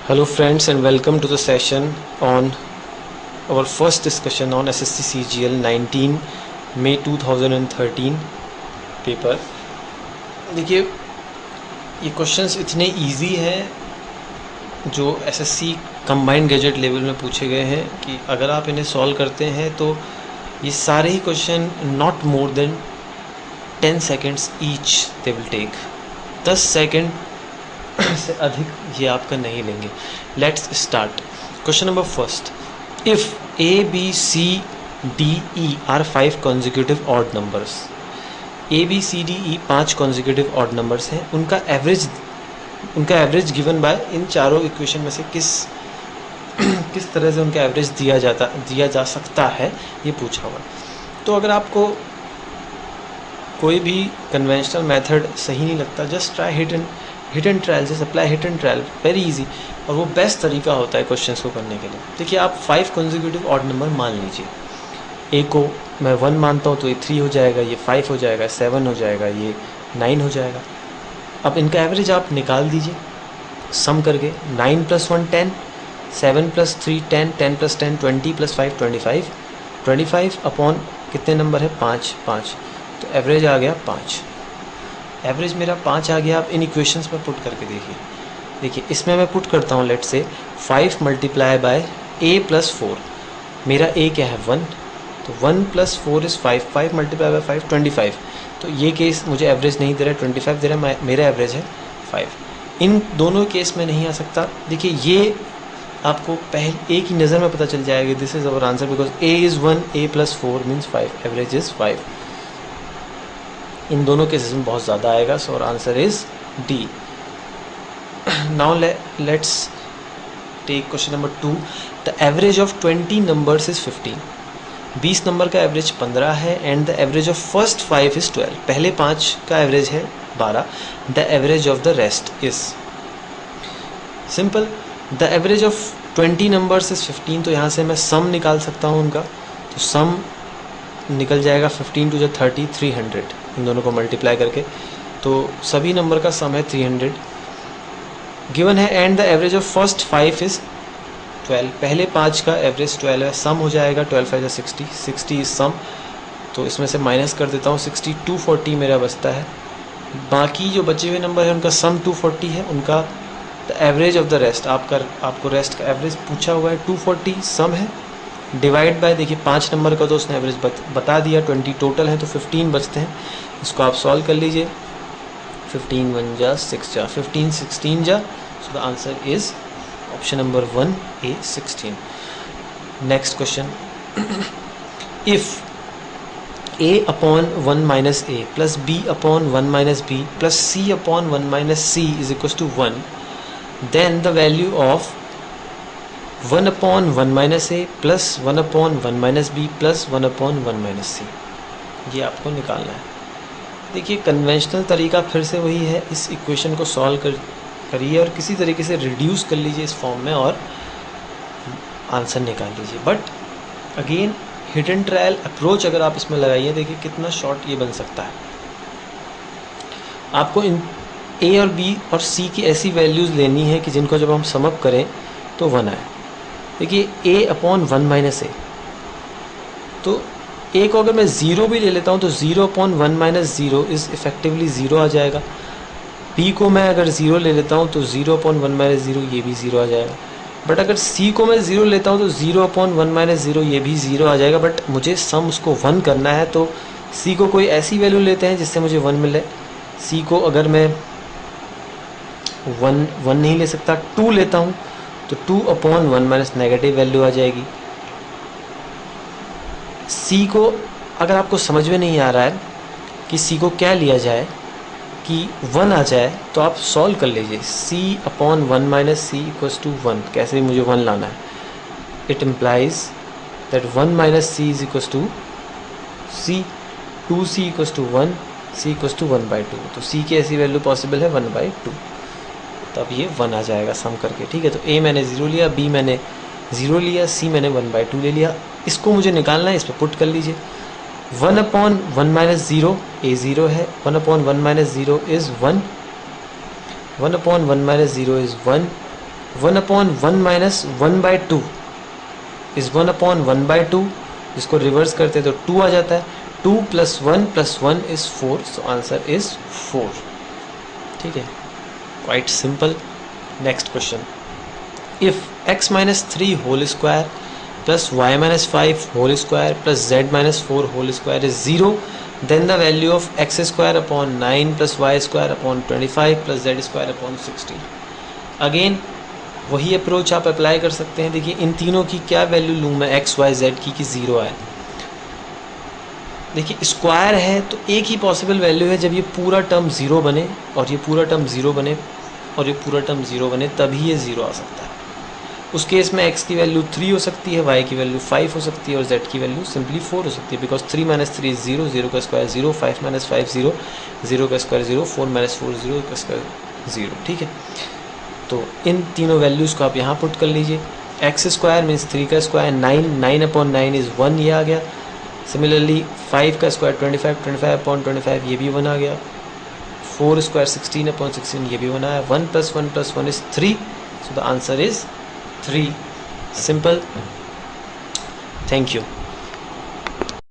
Hello friends and welcome to the session on our first discussion on SSC CGL 19 May 2013 paper. देखिए ये questions इतने easy हैं जो SSC combined gadget level में पूछे गए हैं कि अगर आप इन्हें सॉल्व करते हैं तो ये सारे ही question not more than 10 seconds each they will take. 10 second से अधिक ये आपका नहीं लेंगे। Let's start. Question number first, if A B C D E are 5 consecutive odd numbers. A B C D E 5 consecutive odd numbers हैं, उनका average given by इन चारों equation में से किस तरह से उनका एवरेज दिया जा सकता है ये पूछा हुआ। तो अगर आपको कोई भी कन्वेंशनल मेथड सही नहीं लगता, just try hit and trial, just apply hit and trial, very easy, और वो बेस्ट तरीका होता है क्वेश्चंस को करने के लिए। देखिए आप 5 consecutive ऑड नंबर मान लीजिए, ए को मैं 1 मानता हूँ तो ये 3 हो जाएगा, ये 5 हो जाएगा, 7 हो जाएगा, ये 9 हो जाएगा। अब इनका एवरेज आप निकाल दीजिए सम करके। 9 + 1 10, 7 + 3 10, 10 + 10 20 + 5 25, 25 अपॉन कितने नंबर है 5, तो एवरेज आ गया 5। एवरेज मेरा 5 आ गया। आप इन इक्वेशंस में पुट करके देखिए इसमें मैं पुट करता हूँ, लेट से 5 × a + 4, मेरा a क्या है 1, तो 1 + 4 = 5, 5 × 5 25। तो ये केस मुझे एवरेज नहीं दे रहा है, 25 दे रहा है, मेरा एवरेज है 5। इन दोनों केस में नहीं आ सकता। देखिए ये आपको पहले एक ही नज़र में पता चल जाएगा, this is our answer, because a is 1, a + 4 means 5, average is 5। इन दोनों केसेस में बहुत ज़्यादा आएगा, so our answer is D. Now let's take question number 2। The average of 20 numbers is 15। 20 number का एवरेज 15 है and the average of first 5 is 12। पहले 5 का एवरेज है 12। The average of the rest is simple. The average of 20 numbers is 15, तो यहाँ से मैं सम निकाल सकता हूँ उनका, तो सम निकल जाएगा 15 × 30 300, इन दोनों को मल्टीप्लाई करके, तो सभी नंबर का सम है 300 गिवन है। And the average of first 5 is 12। पहले 5 का एवरेज 12 है, सम हो जाएगा 12 × 5 = 60, 60 इज सम, तो इसमें से माइनस कर देता हूँ 60, 240 मेरा बचता है। बाकी जो बचे हुए नंबर है उनका सम 240 है, उनका the average of the rest, आपको रेस्ट का एवरेज पूछा हुआ है, 240 सम है, डिवाइड बाय, देखिए 5 नंबर का तो उसने एवरेज बता दिया, 20 टोटल है तो 15 बचते हैं। इसको आप सॉल्व कर लीजिए, 15 1 जा 6 जा 15 16 जा, so the answer is option number 1 A 16। Next question, if a upon 1 - a plus b upon 1 - b plus c upon 1 - c is equals to 1, then the value of 1 upon 1 - a plus 1 upon 1 - b plus 1 upon 1 - c, ये आपको निकालना है। देखिए conventional तरीका फिर से वही है, इस इक्वेशन को सॉल्व करिए और किसी तरीके से रिड्यूस कर लीजिए इस फॉर्म में और आंसर निकाल लीजिए। But again hit and trial approach अगर आप इसमें लगाइए, देखिए कितना शॉर्ट ये बन सकता है। आपको इन a और b और c की ऐसी वैल्यूज़ लेनी है कि जिनको जब हम सम अप करें तो 1 आए। देखिए a upon 1 - a, तो a को अगर मैं 0 भी ले लेता हूँ तो 0 upon 1 - 0 इज़ इफेक्टिवली 0 आ जाएगा। b को मैं अगर 0 ले लेता हूँ तो 0 upon 1 - 0 ये भी 0 आ जाएगा। बट अगर c को मैं 0 लेता हूँ तो 0 upon 1 - 0 ये भी 0 आ जाएगा। बट मुझे सम उसको 1 करना है, तो c को कोई ऐसी वैल्यू लेते हैं जिससे मुझे 1 मिले। c को अगर मैं 1 नहीं ले सकता, 2 लेता हूँ तो 2 upon 1 - नेगेटिव वैल्यू आ जाएगी। c को अगर आपको समझ में नहीं आ रहा है कि c को क्या लिया जाए कि 1 आ जाए, तो आप सॉल्व कर लीजिए। c upon 1 - c = 1, कैसे भी मुझे 1 लाना है। It implies that 1 - c is equal to c, 2c = 1, c = 1/2, तो c की ऐसी वैल्यू पॉसिबल है 1/2, तब ये 1 आ जाएगा सम करके। ठीक है, तो a मैंने 0 लिया, b मैंने 0 लिया, c मैंने 1/2 ले लिया। इसको मुझे निकालना है, इस पर पुट कर लीजिए। 1 upon 1 - 0 a 0 है, 1 upon 1 - 0 is 1, 1 upon 1 - 0 is 1, 1/1 minus 1/2 is 1/1/2, जिसको रिवर्स करते तो 2 आ जाता है. 2 + 1 इज 4, सो आंसर इज 4. ठीक है, quite simple. Next question. If x - 3 whole square plus y - 5 whole square plus z - 4 whole square is 0, then the value of x square upon 9 plus y square upon 25 plus z square upon 16. Again वही approach आप apply कर सकते हैं. देखिए इन तीनों की क्या value लूँ मैं, x y z की 0 आए. देखिए स्क्वायर है तो एक ही पॉसिबल वैल्यू है जब ये पूरा टर्म 0 बने और ये पूरा टर्म 0 बने और ये पूरा टर्म 0 बने, तभी ये 0 आ सकता है. उस केस में x की वैल्यू 3 हो सकती है, y की वैल्यू 5 हो सकती है और z की वैल्यू सिंपली 4 हो सकती है. बिकॉज 3 - 3 इज 0, 0 का स्क्वायर 0, 5 - 5 0, 0 का स्क्वायर 0, 4 - 4 0 का स्क्वायर 0. ठीक है, तो इन तीनों वैल्यूज़ को आप यहाँ पुट कर लीजिए. एक्स स्क्वायर मीन्स 3 का स्क्वायर 9, 9/9 इज़ 1, ये आ गया. सिमिलरली 5 का स्क्वायर 25, 25/25 ये भी 1 आ गया. 4 स्क्वायर 16/16 ये भी 1 आया. 1 + 1 + 1 is 3, so the answer is 3. Simple. Thank you.